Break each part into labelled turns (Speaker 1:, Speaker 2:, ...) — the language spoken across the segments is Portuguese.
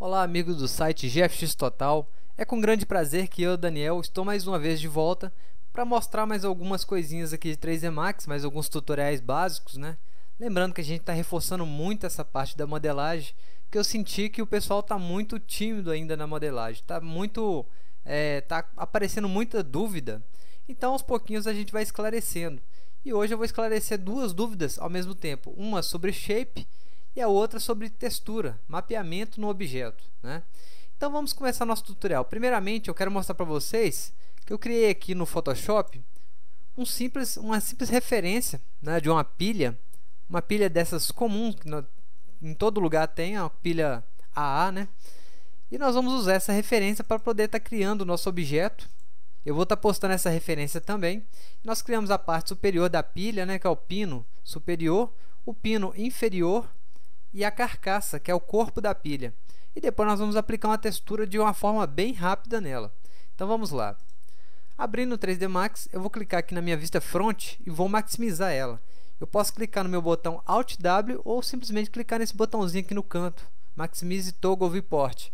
Speaker 1: Olá, amigos do site GFX Total. É com grande prazer que eu, Daniel, estou mais uma vez de volta para mostrar mais algumas coisinhas aqui de 3D Max, mais alguns tutoriais básicos, né? Lembrando que a gente está reforçando muito essa parte da modelagem, que eu senti que o pessoal está muito tímido ainda na modelagem, tá aparecendo muita dúvida. Então, aos pouquinhos a gente vai esclarecendo. E hoje eu vou esclarecer duas dúvidas ao mesmo tempo, uma sobre shape e a outra sobre textura, mapeamento no objeto, né? Então vamos começar nosso tutorial. Primeiramente eu quero mostrar para vocês que eu criei aqui no Photoshop uma simples referência, né, de uma pilha dessas comuns que em todo lugar tem, a pilha AA, né? E nós vamos usar essa referência para poder estar criando o nosso objeto. Eu vou estar postando essa referência também. Nós criamos a parte superior da pilha, né, que é o pino superior, o pino inferior e a carcaça, que é o corpo da pilha. E depois nós vamos aplicar uma textura de uma forma bem rápida nela. Então vamos lá. Abrindo o 3D Max, eu vou clicar aqui na minha vista front e vou maximizar ela. Eu posso clicar no meu botão Alt W ou simplesmente clicar nesse botãozinho aqui no canto, Maximize Toggle Viewport.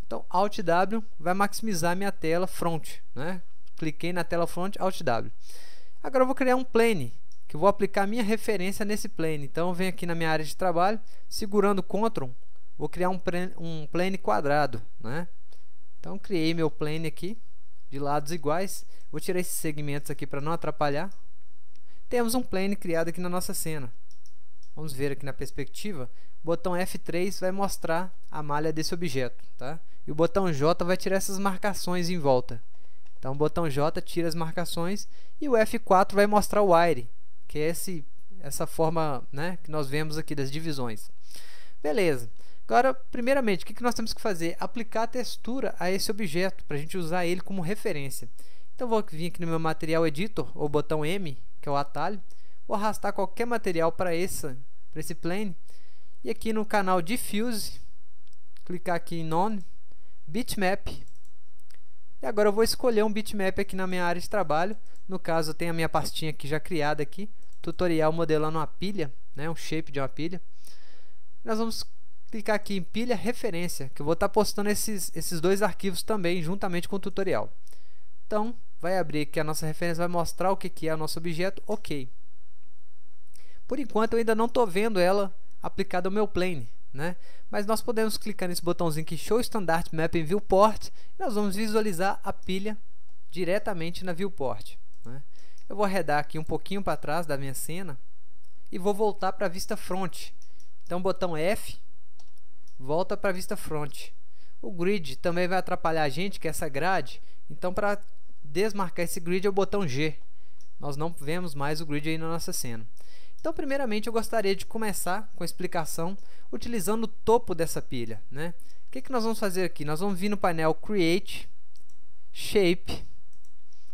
Speaker 1: Então Alt W vai maximizar a minha tela front, né? Cliquei na tela front, Alt W. Agora eu vou criar um plane, que eu vou aplicar a minha referência nesse plane. Então eu venho aqui na minha área de trabalho, segurando Ctrl, vou criar um plane quadrado, né? Então criei meu plane aqui, de lados iguais. Vou tirar esses segmentos aqui para não atrapalhar. Temos um plane criado aqui na nossa cena. Vamos ver aqui na perspectiva. O botão F3 vai mostrar a malha desse objeto, tá? E o botão J vai tirar essas marcações em volta. Então o botão J tira as marcações e o F4 vai mostrar o wire, que é essa forma, né, que nós vemos aqui das divisões. Beleza. Agora, primeiramente, o que nós temos que fazer? Aplicar a textura a esse objeto, para a gente usar ele como referência. Então, vou vir aqui no meu Material Editor, ou botão M, que é o atalho. Vou arrastar qualquer material para esse plane. E aqui no canal Diffuse, clicar aqui em None, Bitmap. E agora eu vou escolher um bitmap aqui na minha área de trabalho. No caso, eu tenho a minha pastinha aqui já criada aqui. Tutorial modelando uma pilha, né, um shape de uma pilha. Nós vamos clicar aqui em pilha referência, que eu vou estar postando esses dois arquivos também, juntamente com o tutorial. Então, vai abrir aqui a nossa referência, vai mostrar o que é o nosso objeto, ok. Por enquanto, eu ainda não estou vendo ela aplicada ao meu plane, né? Mas nós podemos clicar nesse botãozinho aqui, Show Standard Map em Viewport, e nós vamos visualizar a pilha diretamente na Viewport, né? Eu vou arredar aqui um pouquinho para trás da minha cena e vou voltar para a vista front. Então, botão F, volta para a vista front. O grid também vai atrapalhar a gente, que é essa grade. Então, para desmarcar esse grid é o botão G. Nós não vemos mais o grid aí na nossa cena. Então, primeiramente, eu gostaria de começar com a explicação utilizando o topo dessa pilha, né? O que nós vamos fazer aqui? Nós vamos vir no painel Create, Shape,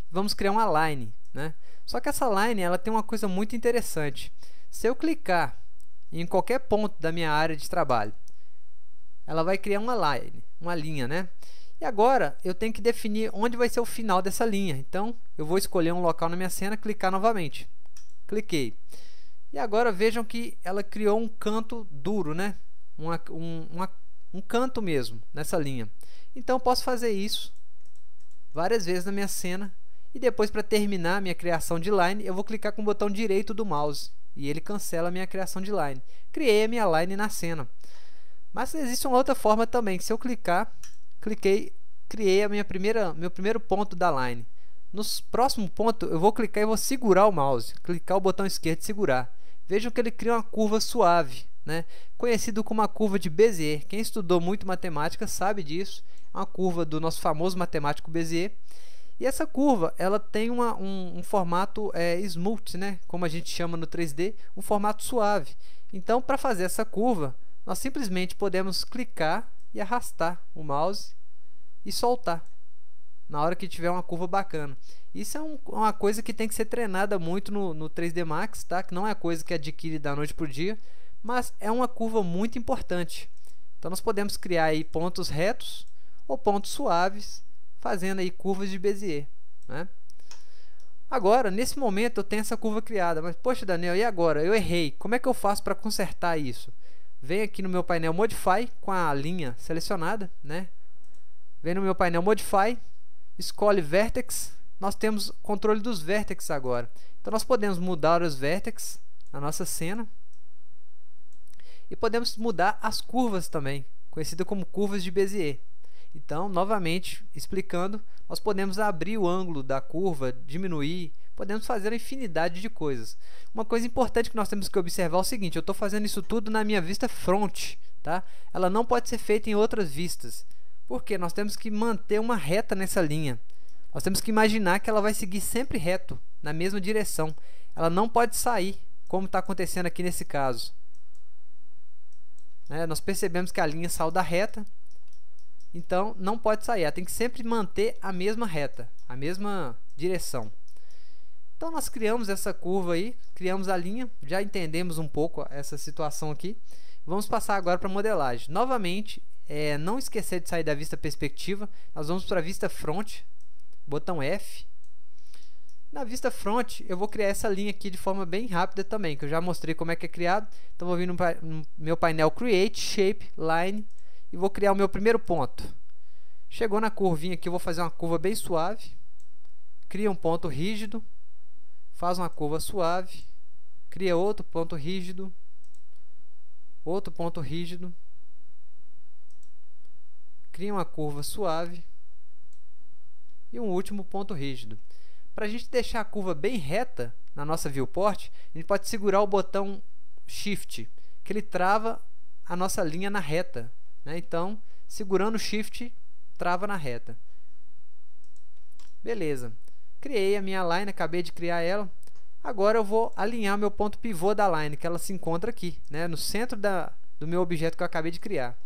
Speaker 1: vamos criar uma line, né? Só que essa line ela tem uma coisa muito interessante. Se eu clicar em qualquer ponto da minha área de trabalho, ela vai criar uma linha, né? E agora eu tenho que definir onde vai ser o final dessa linha. Então, eu vou escolher um local na minha cena, clicar novamente. Cliquei. E agora vejam que ela criou um canto duro, né? Um canto mesmo nessa linha. Então, eu posso fazer isso várias vezes na minha cena. E depois, para terminar a minha criação de line, eu vou clicar com o botão direito do mouse. E ele cancela a minha criação de line. Criei a minha line na cena. Mas existe uma outra forma também, que se eu criei a meu primeiro ponto da line. No próximo ponto, eu vou clicar e vou segurar o mouse. Clicar o botão esquerdo e segurar. Vejam que ele cria uma curva suave, né? Conhecido como a curva de Bézier. Quem estudou muito matemática sabe disso. É uma curva do nosso famoso matemático Bézier. E essa curva, ela tem um formato smooth, né? Como a gente chama no 3D, um formato suave. Então, para fazer essa curva, nós simplesmente podemos clicar e arrastar o mouse e soltar na hora que tiver uma curva bacana. Isso é uma coisa que tem que ser treinada muito no 3D Max, tá? Que não é coisa que adquire da noite para o dia, mas é uma curva muito importante. Então, nós podemos criar aí pontos retos ou pontos suaves, fazendo aí curvas de Bézier, né? Agora, nesse momento, eu tenho essa curva criada, mas, poxa, Daniel, e agora? Eu errei. Como é que eu faço para consertar isso? venho aqui no meu painel Modify com a linha selecionada, né? Vem no meu painel Modify, escolhe Vertex, nós temos controle dos vértices agora. Então nós podemos mudar os vértices na nossa cena e podemos mudar as curvas também, conhecida como curvas de Bézier. Então, novamente explicando, nós podemos abrir o ângulo da curva, diminuir, podemos fazer uma infinidade de coisas. Uma coisa importante que nós temos que observar é o seguinte: eu estou fazendo isso tudo na minha vista front, tá? Ela não pode ser feita em outras vistas, porque nós temos que manter uma reta nessa linha. Nós temos que imaginar que ela vai seguir sempre reto, na mesma direção. Ela não pode sair, como está acontecendo aqui nesse caso. Nós percebemos que a linha saiu da reta, então não pode sair. Ela tem que sempre manter a mesma reta, a mesma direção. Então nós criamos essa curva aí, criamos a linha, já entendemos um pouco essa situação aqui. Vamos passar agora para a modelagem. Novamente, não esquecer de sair da vista perspectiva, nós vamos para a vista front, botão F. Na vista front, eu vou criar essa linha aqui de forma bem rápida também, que eu já mostrei como é que é criado. Então vou vir no meu painel Create, Shape, Line e vou criar o meu primeiro ponto. Chegou na curvinha aqui, eu vou fazer uma curva bem suave. Cria um ponto rígido, faz uma curva suave, cria outro ponto rígido, cria uma curva suave e um último ponto rígido. Para a gente deixar a curva bem reta na nossa viewport, a gente pode segurar o botão Shift, que ele trava a nossa linha na reta, né? Então, segurando o Shift, trava na reta. Beleza. Criei a minha line, acabei de criar ela. Agora eu vou alinhar o meu ponto pivô da line, que ela se encontra aqui, né? No centro do meu objeto que eu acabei de criar.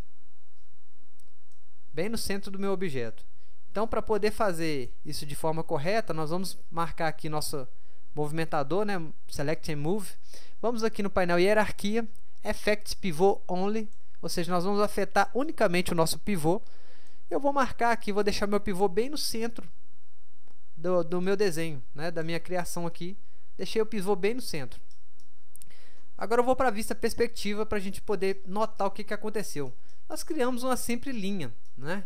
Speaker 1: Bem no centro do meu objeto. Então, para poder fazer isso de forma correta, nós vamos marcar aqui nosso movimentador, né? Select and Move. Vamos aqui no painel Hierarquia, Effects Pivot Only, ou seja, nós vamos afetar unicamente o nosso pivô. Eu vou marcar aqui, vou deixar meu pivô bem no centro do meu desenho, né? Da minha criação aqui. Deixei o pivô bem no centro. Agora eu vou para a vista perspectiva para a gente poder notar o que aconteceu. Nós criamos uma simples linha, né?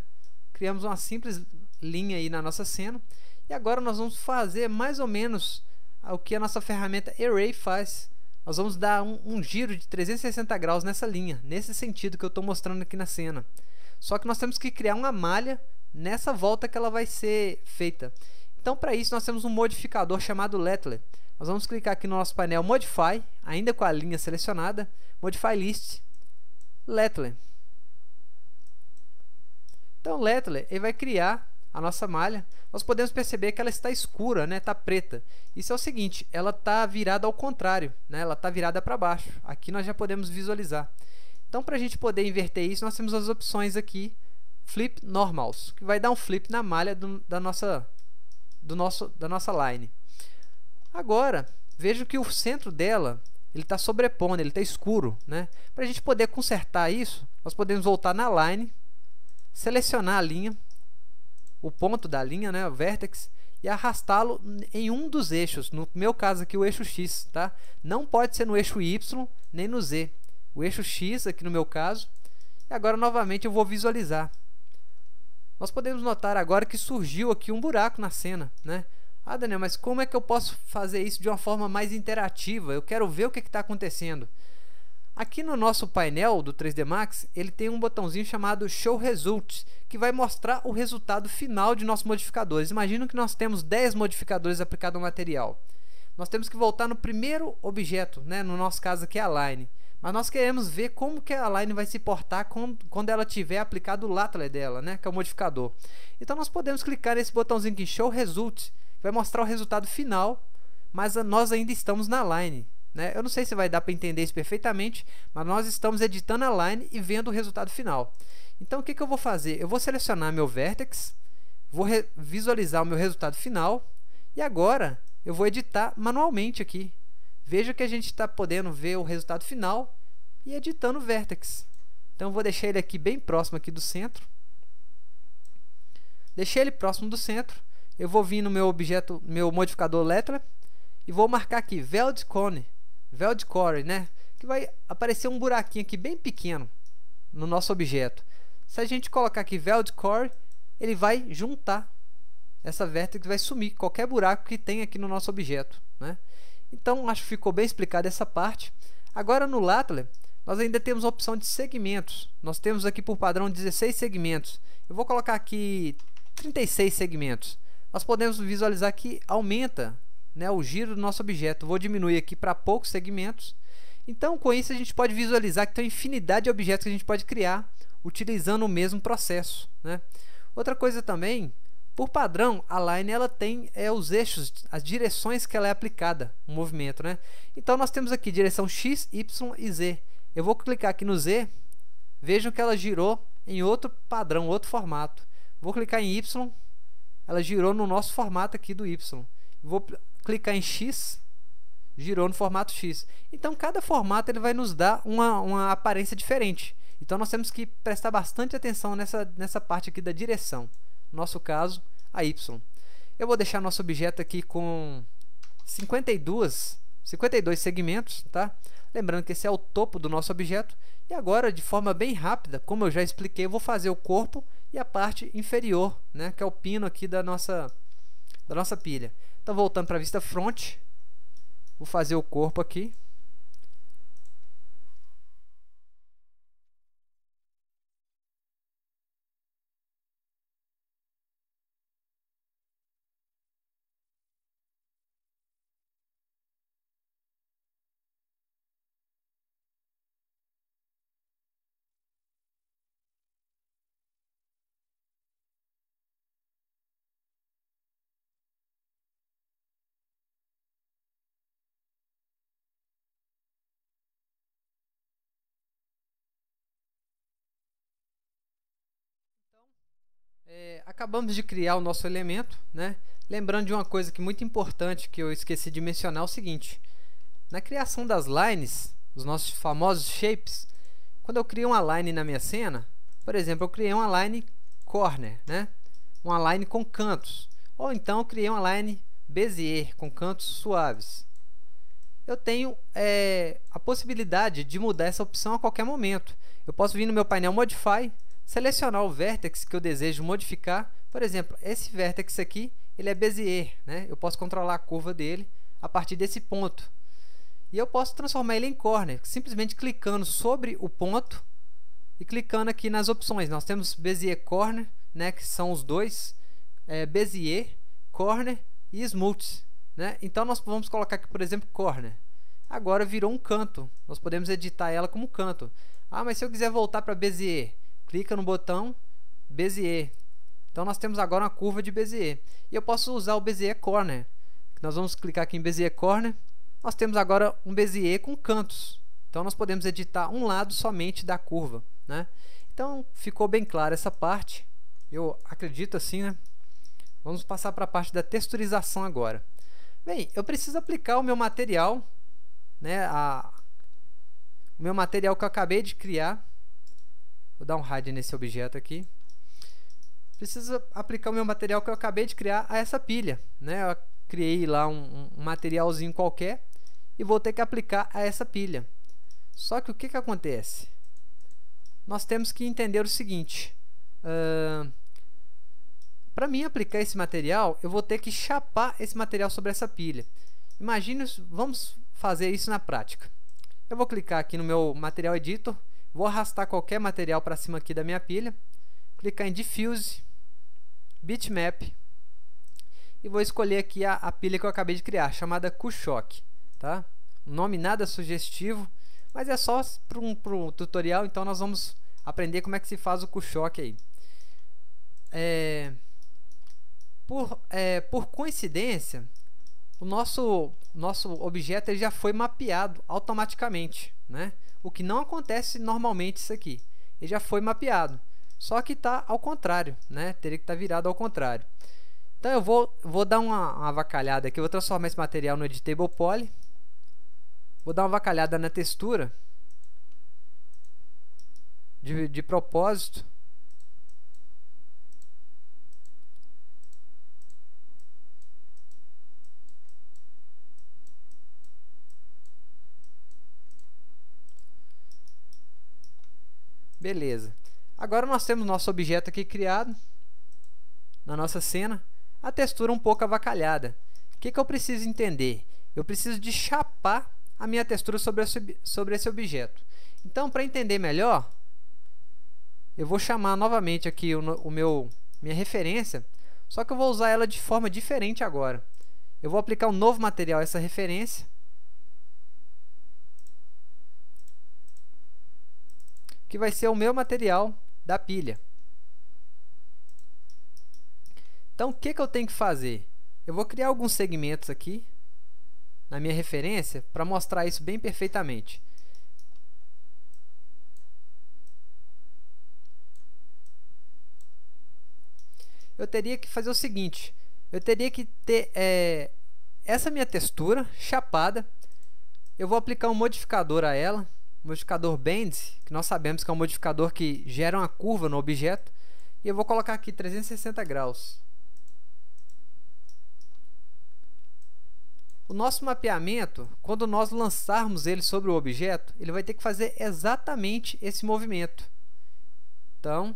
Speaker 1: Criamos uma simples linha aí na nossa cena. E agora nós vamos fazer mais ou menos o que a nossa ferramenta Array faz. Nós vamos dar um giro de 360 graus nessa linha, nesse sentido que eu estou mostrando aqui na cena. Só que nós temos que criar uma malha nessa volta que ela vai ser feita. Então, para isso, nós temos um modificador chamado Lettler. Nós vamos clicar aqui no nosso painel Modify, ainda com a linha selecionada, Modify List, Lettler. Então, o Lettler ele vai criar a nossa malha. Nós podemos perceber que ela está escura, né? Está preta. Isso é o seguinte, ela está virada ao contrário, né? Ela está virada para baixo. Aqui nós já podemos visualizar. Então, para a gente poder inverter isso, nós temos as opções aqui, Flip Normals, que vai dar um flip na malha da nossa line. Agora, vejo que o centro dela ele está sobrepondo, ele está escuro, né? Para a gente poder consertar isso, nós podemos voltar na line, selecionar a linha, o ponto da linha, né, o vertex, e arrastá-lo em um dos eixos. No meu caso aqui, o eixo X, tá? Não pode ser no eixo Y nem no Z. O eixo X aqui no meu caso. E agora novamente eu vou visualizar. Nós podemos notar agora que surgiu aqui um buraco na cena, né? Ah, Daniel, mas como é que eu posso fazer isso de uma forma mais interativa? Eu quero ver o que está acontecendo. Aqui no nosso painel do 3D Max, ele tem um botãozinho chamado Show Results, que vai mostrar o resultado final de nossos modificadores. Imagina que nós temos 10 modificadores aplicados ao material. Nós temos que voltar no primeiro objeto, né? No nosso caso aqui é a line. Mas nós queremos ver como que a line vai se portar quando ela tiver aplicado o Lettler dela, né? Que é o modificador. Então nós podemos clicar nesse botãozinho aqui, Show Results, que vai mostrar o resultado final, mas nós ainda estamos na line. Né? Eu não sei se vai dar para entender isso perfeitamente, mas nós estamos editando a line e vendo o resultado final. Então o que eu vou fazer? Eu vou selecionar meu vertex, vou visualizar o meu resultado final e agora eu vou editar manualmente aqui. Veja que a gente está podendo ver o resultado final e editando o vertex. Então eu vou deixar ele aqui bem próximo aqui do centro. Deixei ele próximo do centro. Eu vou vir no meu objeto, meu modificador Lettler, e vou marcar aqui Veld Core, né? que vai aparecer um buraquinho aqui bem pequeno no nosso objeto. Se a gente colocar aqui Weld Core, ele vai juntar essa vértex, vai sumir qualquer buraco que tem aqui no nosso objeto, né? Então, acho que ficou bem explicada essa parte. Agora, no Lattler, nós ainda temos a opção de segmentos. Nós temos aqui por padrão 16 segmentos. Eu vou colocar aqui 36 segmentos. Nós podemos visualizar que aumenta, né, o giro do nosso objeto. Vou diminuir aqui para poucos segmentos. Então, com isso, a gente pode visualizar que tem uma infinidade de objetos que a gente pode criar utilizando o mesmo processo, né? Outra coisa também, por padrão, a line ela tem os eixos, as direções que ela é aplicada, o movimento, né? Então, nós temos aqui direção X, Y e Z. Eu vou clicar aqui no Z, vejam que ela girou em outro padrão, outro formato. Vou clicar em Y, ela girou no nosso formato aqui do Y. Vou clicar em X, girou no formato X. Então, cada formato ele vai nos dar uma aparência diferente. Então, nós temos que prestar bastante atenção nessa parte aqui da direção. No nosso caso, a Y. Eu vou deixar nosso objeto aqui com 52 segmentos, tá? Lembrando que esse é o topo do nosso objeto. E agora, de forma bem rápida, como eu já expliquei, eu vou fazer o corpo e a parte inferior, né, que é o pino aqui da nossa pilha. Então, voltando para a vista front, vou fazer o corpo aqui. Acabamos de criar o nosso elemento, né? Lembrando de uma coisa que é muito importante que eu esqueci de mencionar, é o seguinte: na criação das lines, os nossos famosos shapes, quando eu crio uma line na minha cena, por exemplo, eu criei uma line corner, né? Uma line com cantos, ou então eu criei uma line Bezier com cantos suaves. Eu tenho a possibilidade de mudar essa opção a qualquer momento. Eu posso vir no meu painel Modify, selecionar o vértex que eu desejo modificar. Por exemplo, esse vértex aqui, ele é Bezier, né? Eu posso controlar a curva dele a partir desse ponto. E eu posso transformar ele em corner, simplesmente clicando sobre o ponto e clicando aqui nas opções. Nós temos Bezier Corner, né, que são os dois, Bezier, Corner e Smooth, né? Então, nós vamos colocar aqui, por exemplo, Corner. Agora virou um canto. Nós podemos editar ela como canto. Ah, mas se eu quiser voltar para Bezier, clica no botão Bezier. Então, nós temos agora uma curva de Bezier. E eu posso usar o Bezier Corner. Nós vamos clicar aqui em Bezier Corner. Nós temos agora um Bezier com cantos. Então, nós podemos editar um lado somente da curva, né? Então, ficou bem clara essa parte. Eu acredito assim, né? Vamos passar para a parte da texturização agora. Bem, eu preciso aplicar o meu material, né? O meu material que eu acabei de criar. Vou dar um hide nesse objeto aqui. Preciso aplicar o meu material que eu acabei de criar a essa pilha, né? Eu criei lá um materialzinho qualquer e vou ter que aplicar a essa pilha. Só que o que acontece? Nós temos que entender o seguinte: para mim aplicar esse material, eu vou ter que chapar esse material sobre essa pilha. Imagine, vamos fazer isso na prática. Eu vou clicar aqui no meu Material Editor, vou arrastar qualquer material para cima aqui da minha pilha, clicar em Diffuse, Bitmap, e vou escolher aqui a pilha que eu acabei de criar, chamada Q-Shock, tá? Um nome nada sugestivo, mas é só para um tutorial, então nós vamos aprender como é que se faz o Q-Shock aí. Por coincidência, o nosso objeto ele já foi mapeado automaticamente, né? O que não acontece normalmente isso aqui. Ele já foi mapeado, só que está ao contrário, né? Teria que estar virado ao contrário. Então eu vou dar uma avacalhada aqui, eu vou transformar esse material no Editable Poly. Vou dar uma avacalhada na textura de propósito. Beleza. Agora nós temos nosso objeto aqui criado na nossa cena, a textura um pouco avacalhada. O que eu preciso entender? Eu preciso de chapar a minha textura sobre esse objeto. Então, para entender melhor, eu vou chamar novamente aqui minha referência, só que eu vou usar ela de forma diferente agora. Eu vou aplicar um novo material a essa referência, que vai ser o meu material da pilha. Então, o que eu tenho que fazer? Eu vou criar alguns segmentos aqui na minha referência para mostrar isso bem perfeitamente. Eu teria que fazer o seguinte, eu teria que ter essa minha textura chapada, eu vou aplicar um modificador a ela, o modificador Bend, que nós sabemos que é um modificador que gera uma curva no objeto, e eu vou colocar aqui 360 graus. O nosso mapeamento, quando nós lançarmos ele sobre o objeto, ele vai ter que fazer exatamente esse movimento. Então,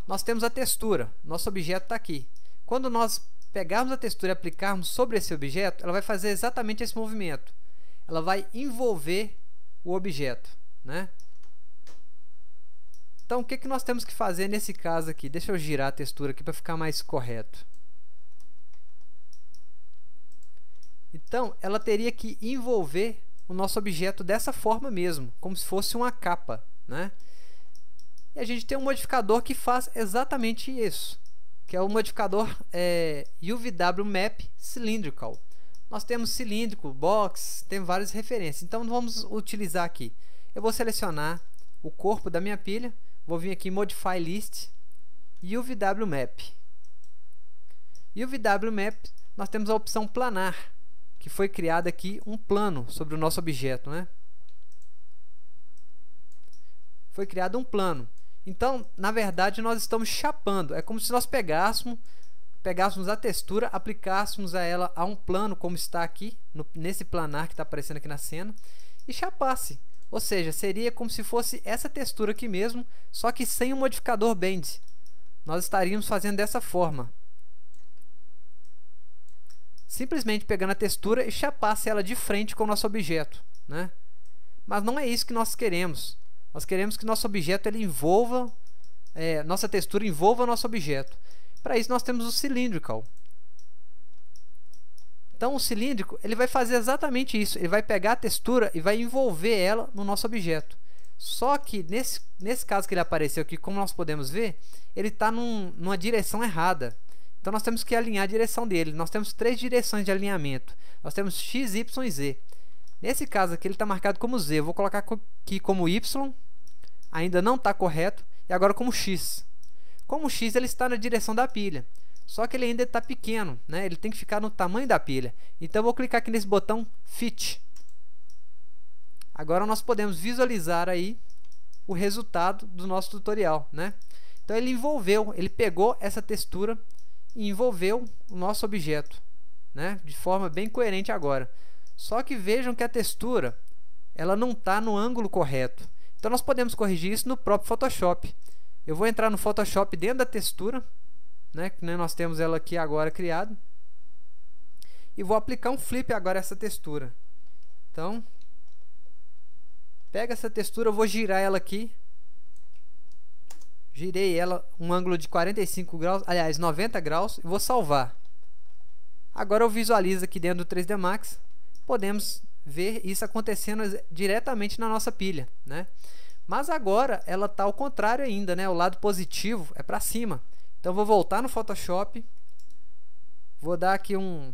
Speaker 1: nós temos a textura, nosso objeto está aqui. Quando nós pegarmos a textura e aplicarmos sobre esse objeto, ela vai fazer exatamente esse movimento. Ela vai envolver o objeto, né? Então, o que nós temos que fazer nesse caso aqui? Deixa eu girar a textura aqui para ficar mais correto. Então, ela teria que envolver o nosso objeto dessa forma mesmo, como se fosse uma capa, né? E a gente tem um modificador que faz exatamente isso, que é o modificador UVW Map Cylindrical. Nós temos cilíndrico, box, tem várias referências. Então, vamos utilizar aqui. Eu vou selecionar o corpo da minha pilha, vou vir aqui em Modify List, UVW Map. UVW Map, nós temos a opção planar, que foi criado aqui um plano sobre o nosso objeto, né? Foi criado um plano. Então, na verdade, nós estamos chapando. É como se nós pegássemos a textura, aplicássemos a ela a um plano, como está aqui, nesse planar que está aparecendo aqui na cena, e chapasse. Ou seja, seria como se fosse essa textura aqui mesmo, só que sem o modificador Bend. Nós estaríamos fazendo dessa forma. Simplesmente pegando a textura e chapasse ela de frente com o nosso objeto, né? Mas não é isso que nós queremos. Nós queremos que nosso objeto ele envolva, nossa textura envolva nosso objeto. Para isso nós temos o Cylindrical. Então o cilíndrico ele vai fazer exatamente isso. Ele vai pegar a textura e vai envolver ela no nosso objeto. Só que nesse caso que ele apareceu aqui, como nós podemos ver, ele está numa direção errada. Então nós temos que alinhar a direção dele. Nós temos 3 direções de alinhamento. Nós temos X, Y e Z. Nesse caso aqui ele está marcado como Z. Eu vou colocar aqui como Y. Ainda não está correto. E agora como X. Como X ele está na direção da pilha. Só que ele ainda está pequeno, né? Ele tem que ficar no tamanho da pilha. Então eu vou clicar aqui nesse botão Fit. Agora nós podemos visualizar aí o resultado do nosso tutorial, né? Então ele pegou essa textura e envolveu o nosso objeto, né? De forma bem coerente agora. Só que vejam que a textura ela não está no ângulo correto. Então nós podemos corrigir isso no próprio Photoshop. Eu vou entrar no Photoshop dentro da textura, né? Que nós temos ela aqui agora criada. E vou aplicar um flip agora a essa textura. Então, pega essa textura, eu vou girar ela aqui. Girei ela um ângulo de 45 graus, aliás, 90 graus, e vou salvar. Agora eu visualizo aqui dentro do 3D Max, podemos ver isso acontecendo diretamente na nossa pilha, né? Mas agora ela está ao contrário ainda, né? O lado positivo é para cima. Então eu vou voltar no Photoshop, vou dar aqui um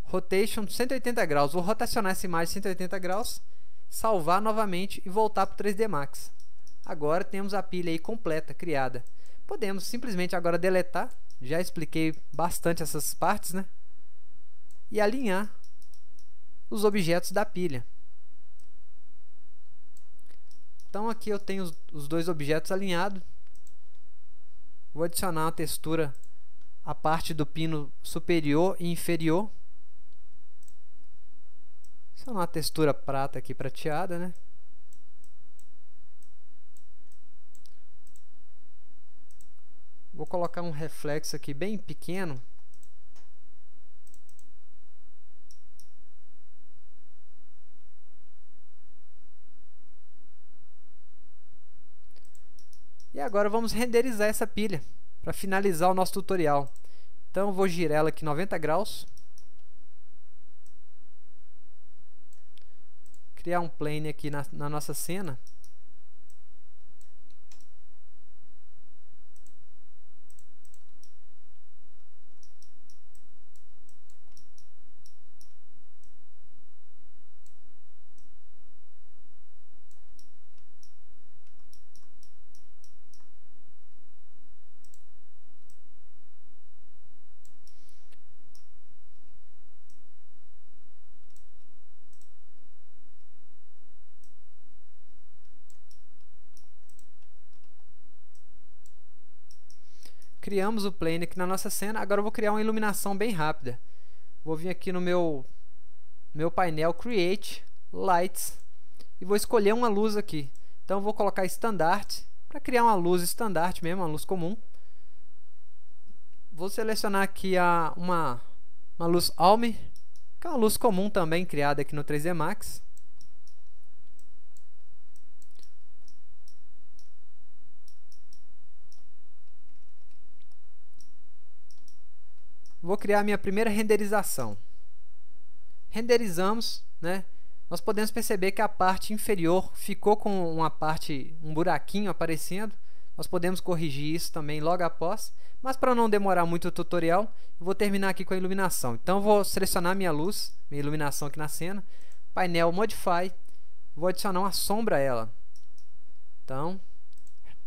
Speaker 1: Rotation de 180 graus, vou rotacionar essa imagem 180 graus, salvar novamente e voltar para o 3D Max. Agora temos a pilha aí completa, criada. Podemos simplesmente agora deletar, já expliquei bastante essas partes, né? E alinhar os objetos da pilha. Então aqui eu tenho os 2 objetos alinhados. Vou adicionar uma textura à parte do pino superior e inferior. Adicionar uma textura prata aqui prateada, né? Vou colocar um reflexo aqui bem pequeno. E agora vamos renderizar essa pilha para finalizar o nosso tutorial. Então eu vou girar ela aqui 90 graus. Criar um plane aqui na nossa cena. Criamos o plane aqui na nossa cena. Agora eu vou criar uma iluminação bem rápida. Vou vir aqui no meu painel Create, Lights, e vou escolher uma luz aqui. Então eu vou colocar Standard, para criar uma luz Standard mesmo, uma luz comum. Vou selecionar aqui uma luz Alme, que é uma luz comum também, criada aqui no 3D Max. Vou criar a minha primeira renderização. Renderizamos, né? Nós podemos perceber que a parte inferior ficou com um buraquinho aparecendo. Nós podemos corrigir isso também logo após. Mas para não demorar muito o tutorial, eu vou terminar aqui com a iluminação. Então eu vou selecionar minha luz, minha iluminação aqui na cena. Painel Modify. Vou adicionar uma sombra a ela. Então,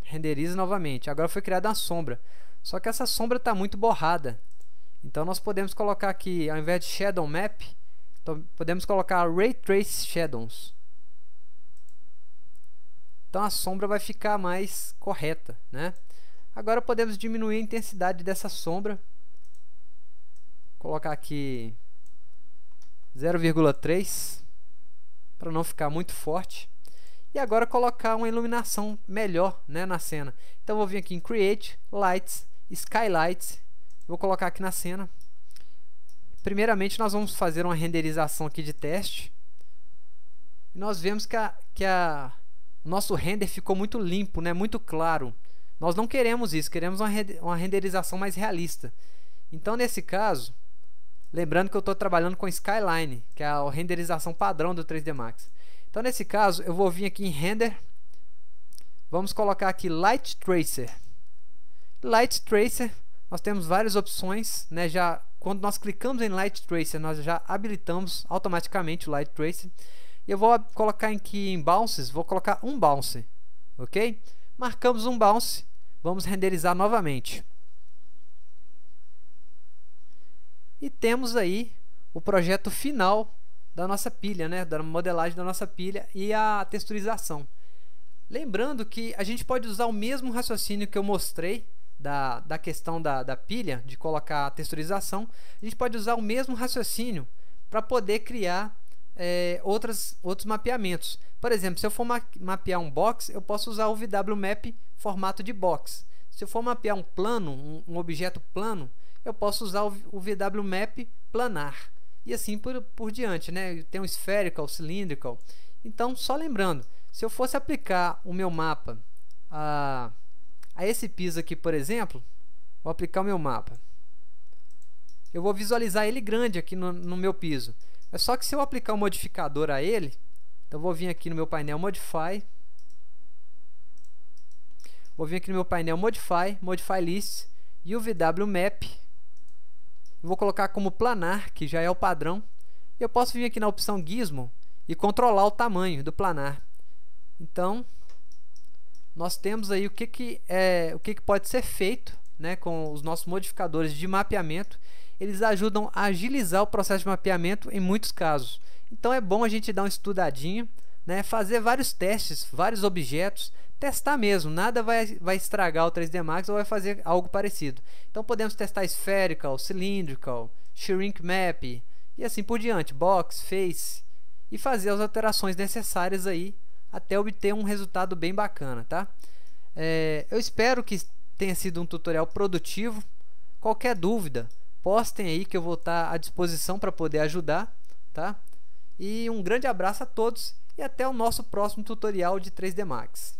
Speaker 1: renderiza novamente. Agora foi criada uma sombra. Só que essa sombra está muito borrada. Então nós podemos colocar aqui, ao invés de Shadow Map, então podemos colocar Ray Trace Shadows. Então a sombra vai ficar mais correta, né? Agora podemos diminuir a intensidade dessa sombra. Colocar aqui 0,3 para não ficar muito forte. E agora colocar uma iluminação melhor, né, na cena. Então vou vir aqui em Create, Lights, Skylights. Vou colocar aqui na cena. Primeiramente nós vamos fazer uma renderização aqui de teste. E nós vemos que o nosso render ficou muito limpo, né? Muito claro. Nós não queremos isso, queremos uma renderização mais realista. Então nesse caso, lembrando que eu estou trabalhando com Skyline, que é a renderização padrão do 3D Max. Então nesse caso eu vou vir aqui em Render. Vamos colocar aqui Light Tracer. Light Tracer, nós temos várias opções, né? Quando nós clicamos em Light Tracer, nós já habilitamos automaticamente o Light Tracer. E eu vou colocar aqui em Bounces, vou colocar um Bounce, ok? Marcamos um Bounce, vamos renderizar novamente. E temos aí o projeto final da nossa pilha, né? Da modelagem da nossa pilha e a texturização. Lembrando que a gente pode usar o mesmo raciocínio que eu mostrei da questão da pilha, de colocar a texturização. A gente pode usar o mesmo raciocínio para poder criar outros mapeamentos. Por exemplo, se eu for mapear um box, eu posso usar o VW Map formato de box. Se eu for mapear um plano, um objeto plano, eu posso usar o VW Map planar. E assim por diante, né? Tem o spherical, cylindrical. Então, só lembrando, se eu fosse aplicar o meu mapa a esse piso aqui, por exemplo, vou aplicar o meu mapa. Eu vou visualizar ele grande aqui no meu piso. É só que se eu aplicar um modificador a ele, então eu vou vir aqui no meu painel Modify. Vou vir aqui no meu painel Modify, Modify List e o VW Map. Vou colocar como planar, que já é o padrão. E eu posso vir aqui na opção Gizmo e controlar o tamanho do planar. Então, nós temos aí o que pode ser feito, né, com os nossos modificadores de mapeamento. Eles ajudam a agilizar o processo de mapeamento em muitos casos. Então é bom a gente dar uma estudadinha, né, fazer vários testes, vários objetos, testar mesmo. Nada vai estragar o 3D Max ou vai fazer algo parecido. Então podemos testar Spherical, Cylindrical, Shrink Map e assim por diante, Box, Face, e fazer as alterações necessárias aí até obter um resultado bem bacana, tá? Eu espero que tenha sido um tutorial produtivo. Qualquer dúvida, postem aí que eu vou estar à disposição para poder ajudar, tá? E um grande abraço a todos e até o nosso próximo tutorial de 3D Max.